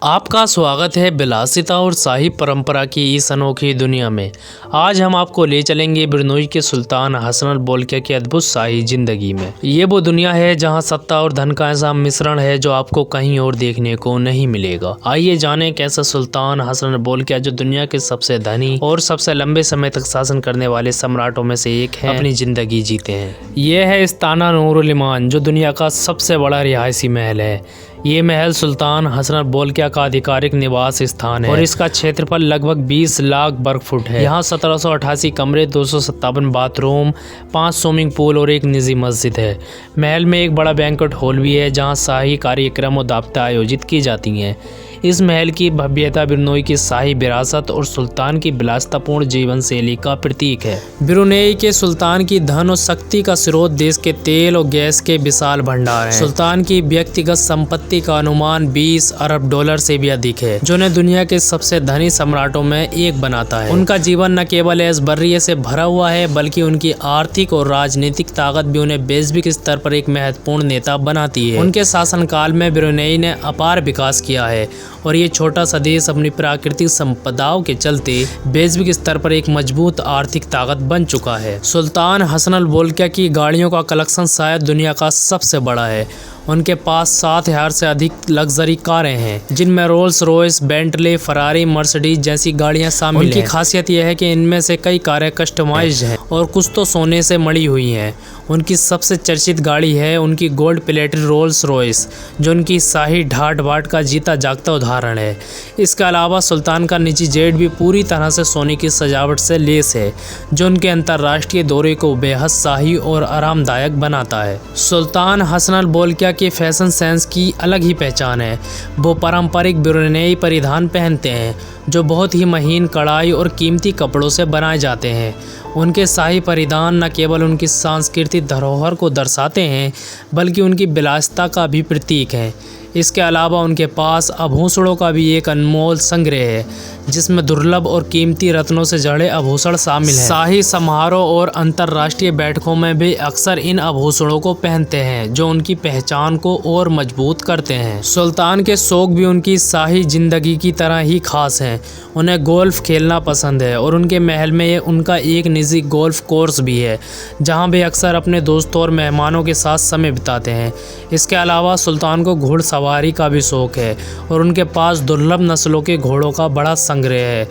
आपका स्वागत है विलासिता और शाही परंपरा की इस अनोखी दुनिया में। आज हम आपको ले चलेंगे ब्रुनेई के सुल्तान हसन अल बोल्किया की अद्भुत शाही जिंदगी में। ये वो दुनिया है जहां सत्ता और धन का ऐसा मिश्रण है जो आपको कहीं और देखने को नहीं मिलेगा। आइए जानें कैसे सुल्तान हसन अल बोल्किया, जो दुनिया के सबसे धनी और सबसे लंबे समय तक शासन करने वाले सम्राटों में से एक है, अपनी जिंदगी जीते हैं। ये है इस्ताना नूरुल ईमान, जो दुनिया का सबसे बड़ा रिहायशी महल है। ये महल सुल्तान हसन अल बोल्किया का आधिकारिक निवास स्थान है और इसका क्षेत्रफल लगभग 20 लाख वर्ग फुट है। यहाँ 1788 कमरे, 257 बाथरूम, 5 स्विमिंग पूल और एक निजी मस्जिद है। महल में एक बड़ा बैंक्वेट हॉल भी है जहाँ शाही कार्यक्रम और दावतें आयोजित की जाती हैं। इस महल की भव्यता ब्रुनेई की शाही विरासत और सुल्तान की विलासितापूर्ण जीवन शैली का प्रतीक है। ब्रुनेई के सुल्तान की धन और शक्ति का स्रोत देश के तेल और गैस के विशाल भंडार हैं। सुल्तान की व्यक्तिगत संपत्ति का अनुमान 20 अरब डॉलर से भी अधिक है, जो उन्हें दुनिया के सबसे धनी सम्राटों में एक बनाता है। उनका जीवन न केवल ऐश्वर्य से भरा हुआ है, बल्कि उनकी आर्थिक और राजनीतिक ताकत भी उन्हें वैश्विक स्तर पर एक महत्वपूर्ण नेता बनाती है। उनके शासनकाल में ब्रुनेई ने अपार विकास किया है और ये छोटा सा देश अपनी प्राकृतिक संपदाओं के चलते वैश्विक स्तर पर एक मजबूत आर्थिक ताकत बन चुका है। सुल्तान हसन अल बोल्किया की गाड़ियों का कलेक्शन शायद दुनिया का सबसे बड़ा है। उनके पास 7000 से अधिक लग्जरी कारें हैं, जिनमें Rolls Royce, Bentley, Ferrari, Mercedes जैसी गाड़ियां शामिल हैं। उनकी खासियत यह है कि इनमें से कई कारें कस्टमाइज्ड हैं और कुछ तो सोने से मड़ी हुई हैं। उनकी सबसे चर्चित गाड़ी है उनकी गोल्ड प्लेटेड रोल्स रॉयस, जो उनकी शाही ठाट बाट का जीता जागता उदाहरण है। इसके अलावा सुल्तान का निजी जेट भी पूरी तरह से सोने की सजावट से लेस है, जो उनके अंतर्राष्ट्रीय दौरे को बेहद शाही और आरामदायक बनाता है। सुल्तान हसन अल बोल्किया के फैशन सेंस की अलग ही पहचान है। वो पारंपरिक ब्रुनेई परिधान पहनते हैं, जो बहुत ही महीन कढ़ाई और कीमती कपड़ों से बनाए जाते हैं। उनके शाही परिधान न केवल उनकी सांस्कृतिक धरोहर को दर्शाते हैं, बल्कि उनकी विलासिता का भी प्रतीक हैं। इसके अलावा उनके पास आभूषणों का भी एक अनमोल संग्रह है, जिसमें दुर्लभ और कीमती रत्नों से जड़े आभूषण शामिल हैं। शाही समारोह और अंतर्राष्ट्रीय बैठकों में भी अक्सर इन आभूषणों को पहनते हैं, जो उनकी पहचान को और मजबूत करते हैं। सुल्तान के शौक भी उनकी शाही जिंदगी की तरह ही खास हैं। उन्हें गोल्फ खेलना पसंद है और उनके महल में उनका एक निजी गोल्फ कोर्स भी है, जहां वे अक्सर अपने दोस्तों और मेहमानों के साथ समय बिताते हैं। इसके अलावा सुल्तान को घुड़सवारी का भी शौक है और उनके पास दुर्लभ नस्लों के घोड़ों का बड़ा संग्रह है।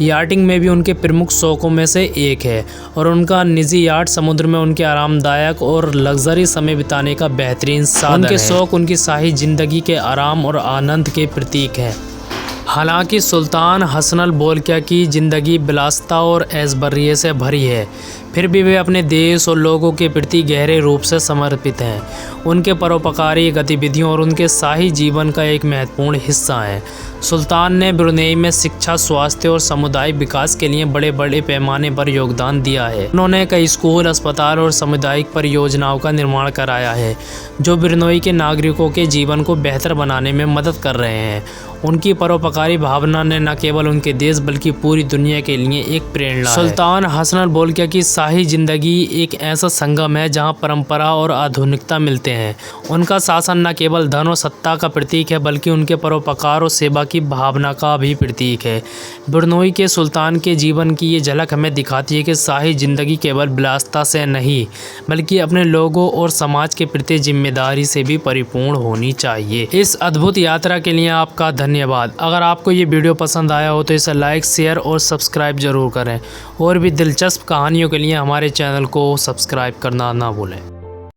याटिंग में भी उनके प्रमुख शौकों में से एक है और उनका निजी याट समुद्र में उनके आरामदायक और लग्जरी समय बिताने का बेहतरीन साधन है। उनके शौक उनकी शाही जिंदगी के आराम और आनंद के प्रतीक हैं। हालांकि सुल्तान हसन अल बोल्किया की ज़िंदगी विलासिता और ऐश्वर्य से भरी है, फिर भी वे अपने देश और लोगों के प्रति गहरे रूप से समर्पित हैं। उनके परोपकारी गतिविधियों और उनके शाही जीवन का एक महत्वपूर्ण हिस्सा हैं। सुल्तान ने ब्रुनेई में शिक्षा, स्वास्थ्य और सामुदायिक विकास के लिए बड़े बड़े पैमाने पर योगदान दिया है। उन्होंने कई स्कूल, अस्पताल और सामुदायिक परियोजनाओं का निर्माण कराया है, जो ब्रुनेई के नागरिकों के जीवन को बेहतर बनाने में मदद कर रहे हैं। उनकी परोपकारी भावना ने न केवल उनके देश बल्कि पूरी दुनिया के लिए एक प्रेरणा है। सुल्तान हसन अल बोल्किया की शाही जिंदगी एक ऐसा संगम है जहां परंपरा और आधुनिकता मिलते हैं। उनका शासन न केवल धन और सत्ता का प्रतीक है, बल्कि उनके परोपकार और सेवा की भावना का भी प्रतीक है। ब्रुनेई के सुल्तान के जीवन की ये झलक हमें दिखाती है कि शाही जिंदगी केवल विलासिता से नहीं, बल्कि अपने लोगों और समाज के प्रति जिम्मेदारी से भी परिपूर्ण होनी चाहिए। इस अद्भुत यात्रा के लिए आपका धन्यवाद। अगर आपको ये वीडियो पसंद आया हो तो इसे लाइक, शेयर और सब्सक्राइब जरूर करें। और भी दिलचस्प कहानियों के लिए हमारे चैनल को सब्सक्राइब करना ना भूलें।